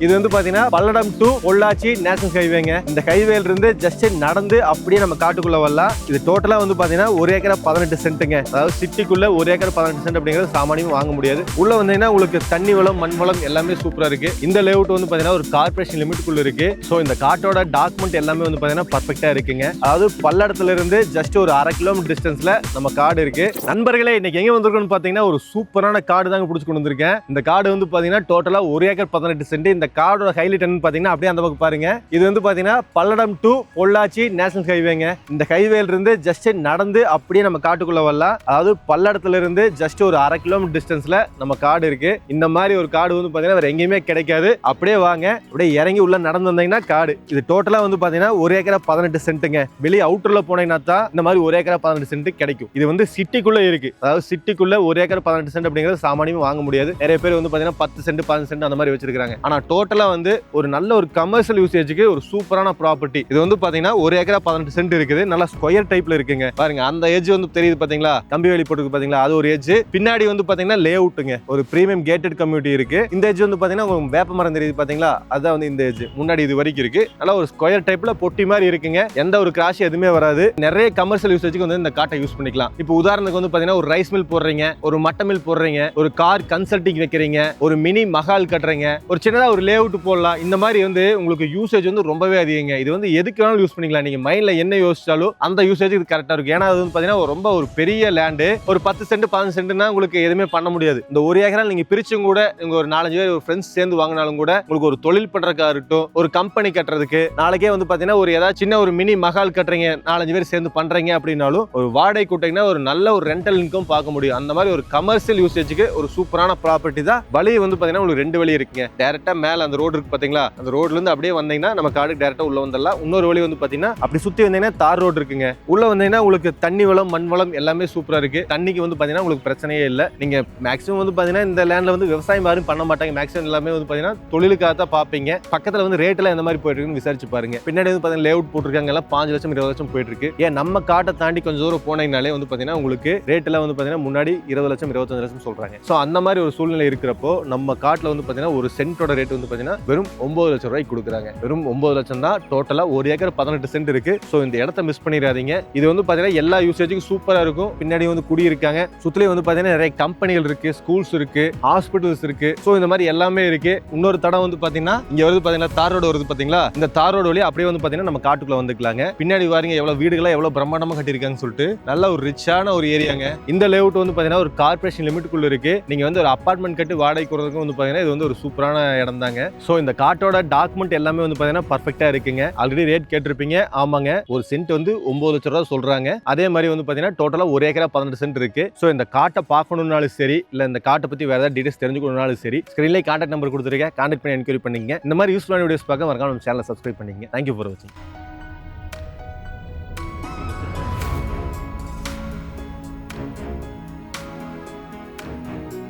இது வந்து பாத்தீங்கன்னா பல்லடம் டு பொள்ளாச்சி நேஷனல் ஹைவேங்க. இந்த ஹைவேல இருந்து ஜஸ்ட் நடந்து அப்படியே நம்ம காட்டுக்குள்ள வரலாம். இது டோட்டலா வந்து பாத்தீங்கன்னா 1 ஏக்கர் 18 சென்ட்டுங்க. அதாவது சிட்டிக்குள்ள 1 ஏக்கர் 18 சென்ட் அப்படிங்கிறது சாமானியம் வாங்க முடியாது. உள்ள வந்தீங்கன்னா உங்களுக்கு தண்ணி வளம் மண் வளம் எல்லாமே சூப்பரா இருக்கு. இந்த லேஅவுட் வந்து பாத்தீங்கன்னா ஒரு கார்பரேஷன் லிமிட்டுக்குள்ள இருக்கு. சோ இந்த காட்டோட டாக்குமெண்ட் எல்லாமே வந்து பாத்தீங்கன்னா பர்ஃபெக்ட்டா இருக்குங்க. அதாவது பல்லடத்துல இருந்து ஜஸ்ட் ஒரு 1/2 கிலோமீட்டர் டிஸ்டன்ஸ்ல நம்ம காடு இருக்கு. நண்பர்களே, இன்னைக்கு எங்க வந்திருக்கோம்னு பாத்தீங்கன்னா ஒரு சூப்பரான காடு தாங்க பிடிச்சு கொண்டு வந்திருக்கேன். இந்த காடு வந்து பாத்தீங்கன்னா டோட்டலா 1 ஏக்கர் 18 சென்ட். இந்த காடோட ஹைலைட் என்னன்னு பாத்தீங்கன்னா அப்படியே அந்த பக்கம் பாருங்க. இது வந்து பாத்தீங்கன்னா பல்லடம் டு பொள்ளாச்சி நேஷனல் ஹைவேங்க. இந்த ஹைவேல இருந்து ஜஸ்ட் நடந்து அப்படியே நம்ம காட்டுக்குள்ள வரலாம். அதாவது பல்லடத்துல இருந்து ஜஸ்ட் ஒரு 1/2 கிலோமீட்டர் டிஸ்டன்ஸ்ல நம்ம காடு இருக்கு. இந்த மாதிரி ஒரு காடு வந்து பாத்தீங்கன்னா வேற எங்கேயுமே கிடைக்காது. அப்படியே வாங்க, அப்படியே இறங்கி உள்ள நடந்து வந்தீங்கன்னா காடு. இது டோட்டலா வந்து பாத்தீங்கன்னா 1 ஏக்கர் 18 சென்ட்டுங்க. வெளியே அவுட்டர்ல போனீங்கன்னா தான் இந்த மாதிரி 1 ஏக்கர் 18 சென்ட் கிடைக்கும். இது வந்து சிட்டிக்குள்ள இருக்கு. அதாவது சிட்டிக்குள்ள 1 ஏக்கர் 18 சென்ட் அப்படிங்கிறது சாமானியம் வாங்க முடியாது. நிறைய பேர் வந்து பாத்தீங்கன்னா 10 சென்ட் 15 சென்ட் அந்த மாதிரி வச்சிருக்காங்க. ஆனா டோட்டலா வந்து ஒரு நல்ல ஒரு கமர்ஷியல் யூசேஜுக்கு ஒரு சூப்பரான ப்ராப்பர்ட்டி. இது வந்து பாத்தீங்கன்னா 1 ஏக்கர் 18 சென்ட் இருக்குது. நல்லா ஸ்கொயர் டைப்ல இருக்குங்க. பாருங்க, அந்த எட்ஜ் வந்து தெரியுது பாத்தீங்களா, கம்பி வேலி போட்டுருக்கு பாத்தீங்களா, அது ஒரு எட்ஜ். பின்னாடி வந்து பாத்தீங்கன்னா லே அவுட்டுங்க, ஒரு பிரீமியம் கேட்டட் கம்யூனிட்டி இருக்கு. இந்த எட்ஜ் வந்து பாத்தீங்கன்னா உங்களுக்கு வேப்ப மரம் தெரியுது பாத்தீங்களா, அதான் வந்து இந்த எட்ஜ். முன்னாடி இது வரைக்கும் இருக்கு. நல்லா ஒரு ஸ்கொயர் டைப்ல பொட்டி மாதிரி இருக்குங்க. எந்த ஒரு கிராஷ் எதுவுமே வராது. நிறைய கமர்ஷியல் யூசேஜுக்கு வந்து இந்த காட்டை யூஸ் பண்ணிக்கலாம். இப்போ உதாரணத்துக்கு வந்து பாத்தீங்கன்னா ஒரு ரைஸ் மில் போடுறீங்க, ஒரு மட்ட மில் போடுறீங்க, ஒரு கார் கன்சல்டிங் வைக்கிறீங்க, ஒரு மினி மஹால் கட்டுறீங்க, ஒரு சின்னதா ஒரு லே அவுட் போடலாம். இந்த மாதிரி வந்து உங்களுக்கு யூசேஜ் வந்து ரொம்பவே அதிகங்க. இது வந்து எதுக்கு வேணாலும் யூஸ் பண்ணிக்கலாம். நீங்க மைண்ட்ல என்ன யோசிச்சாலும் அந்த யூசேஜ் இது கரெக்டா இருக்கும். ஏன்னா அது வந்து பாத்தீங்கன்னா ரொம்ப ஒரு பெரிய லேண்டு. ஒரு 10 சென்ட் 15 சென்ட்னா உங்களுக்கு எதுவுமே பண்ண முடியாது. இந்த 1 ஏக்கரால் நீங்க பிரிச்சும் கூட நீங்க ஒரு 4-5 பேர் ஒரு ஃப்ரெண்ட்ஸ் சேர்ந்து வாங்கினாலும் கூட உங்களுக்கு ஒரு தொழில் பண்றதுக்கா இருக்கட்டும், ஒரு கம்பெனி கட்டுறதுக்கு, நாளைக்கே வந்து பாத்தீங்கன்னா ஒரு ஏதாவது சின்ன ஒரு மினி மஹால் கட்டுறீங்க, 4-5 பேர் சேர்ந்து பண்றீங்க அப்படின்னாலும் ஒரு வாடகை கூட்டிங்கன்னா ஒரு நல்ல ஒரு ரெண்டல் இன்கம் பார்க்க முடியும். அந்த மாதிரி ஒரு கமர்ஷியல் யூசேஜுக்கு ஒரு சூப்பரான ப்ராப்பர்ட்டி தான். வழி வந்து பாத்தீங்கன்னா உங்களுக்கு 2 வழி இருக்குங்க. டைரக்டா மேல அந்த ரோடு இருக்கு பாத்தீங்களா, அந்த ரோட்ல இருந்து அப்படியே வந்தீங்கன்னா நம்ம காடு டைரக்டா உள்ள வந்துடலாம். இன்னொரு வழி வந்து பாத்தீங்கன்னா அப்படி சுத்தி வந்தீங்கன்னா தார் ரோடு இருக்குங்க. உள்ள வந்தீங்கன்னா உங்களுக்கு தண்ணி வளம் மண் வளம் எல்லாமே சூப்பரா இருக்கு. தண்ணிக்கு வந்து பாத்தீங்கன்னா உங்களுக்கு பிரச்சனையே இல்லை. நீங்க மேக்ஸிமம் வந்து பாத்தீங்கன்னா இந்த லேண்ட்ல வந்து விவசாயம் யாரும் பண்ண மாட்டாங்க. மேக்ஸிமம் எல்லாமே வந்து பாத்தீங்கன்னா தொழிலுக்காக தான் பாப்பீங்க. பக்கத்துல வந்து ரேட் எல்லாம் எந்த மாதிரி போயிட்டு இருக்குன்னு விசாரிச்சு பாருங்க. பின்னாடி வந்து பாத்தீங்கன்னா லேஅவுட் போட்டுருக்காங்க, எல்லாம் 5 லட்சம் 20 லட்சம் போயிட்டு இருக்கு. ஏன் நம்ம காட்டை தாண்டி கொஞ்சம் தூரம் போனீங்கனாலே வந்து பாத்தீங்கன்னா உங்களுக்கு ரேட் எல்லாம் வந்து பாத்தீங்கன்னா முன்னாடி 20 லட்சம் 25 லட்சம் சொல்றாங்க. சோ அந்த மாதிரி ஒரு சூழ்நிலை இருக்கிறப்போ நம்ம காட்டுல வந்து பாத்தீங்கன்னா ஒரு சென்ட்டோட ரேட் வந்து பாத்தீங்கன்னா வெறும் 9 லட்சம் ரூபாய்க்கு கொடுக்குறாங்க. வெறும் 9 லட்சம் தான். டோட்டலா 1 ஏக்கர் 18 சென்ட் இருக்கு. சோ இந்த இடத்த மிஸ் பண்ணிடாதீங்க. இது வந்து பாத்தீங்கன்னா எல்லா யூசேஜுக்கும் சூப்பரா இருக்கும். பின்னாடி வந்து குடி இருக்காங்க. சுத்திலே வந்து பாத்தீங்கன்னா நிறைய கம்பெனிகள் இருக்கு, ஸ்கூல்ஸ் இருக்கு, ஹாஸ்பிட்டல்ஸ் இருக்கு. சோ இந்த மாதிரி எல்லாமே இருக்கு. இன்னொரு தடம் வந்து பாத்தீங்கன்னா இங்க வருது பாத்தீங்கன்னா தார் ரோடு வருது பாத்தீங்களா, இந்த தார் ரோடு வழியா அப்படியே வந்து பாத்தீங்கன்னா நம்ம காட்டுக்குள்ள வந்துக்கலாங்க. பின்னாடி பாருங்க எவ்வளவு வீடுகளா எவ்வளவு பிரம்மாண்டமா கட்டியிருக்காங்கன்னு சொல்லிட்டு நல்ல ஒரு ரிச்சான ஒரு ஏரியாங்க. இந்த லேஅவுட் வந்து பாத்தீங்கன்னா ஒரு கார்பரேஷன் லிமிட்டுக்குள்ள இருக்கு. நீங்க வந்து ஒரு அபார்ட்மெண்ட் கட்டி வாடகை கொடுறதுக்கு வந்து பாத்தீங்கன்னா இது வந்து ஒரு சூப்பரான இடம் தாங்க. சோ இந்த காட்டோட டாக்குமெண்ட் எல்லாமே வந்து பாத்தீங்கன்னா பர்ஃபெக்ட்டா இருக்குங்க. ஆல்ரெடி ரேட் கேட்டிருப்பீங்க. ஆமாங்க, ஒரு சென்ட் வந்து 9 லட்சம் ரூபாய் சொல்றாங்க. அதே மாதிரி வந்து பாத்தீங்கன்னா டோட்டலா 1 ஏக்கரா 18 சென்ட் இருக்கு. சோ இந்த காட்டை பார்க்கணும்னாலும் சரி, இல்ல இந்த காட்டை பத்தி வேற ஏதாவது டீடைல்ஸ் தெரிஞ்சுக்கணும்னாலும் சரி, ஸ்கிரீன்ல கான்டாக்ட் நம்பர் கொடுத்துருக்கேன். கான்டாக்ட் பண்ணி என்கொயரி பண்ணீங்க. இந்த மாதிரி யூஸ்ஃபுல்லான வீடியோஸ் பார்க்க மறக்காம நம்ம சேனலை சப்ஸ்கிரைப் பண்ணீங்க. தேங்க்யூ ஃபார் வாட்சிங்.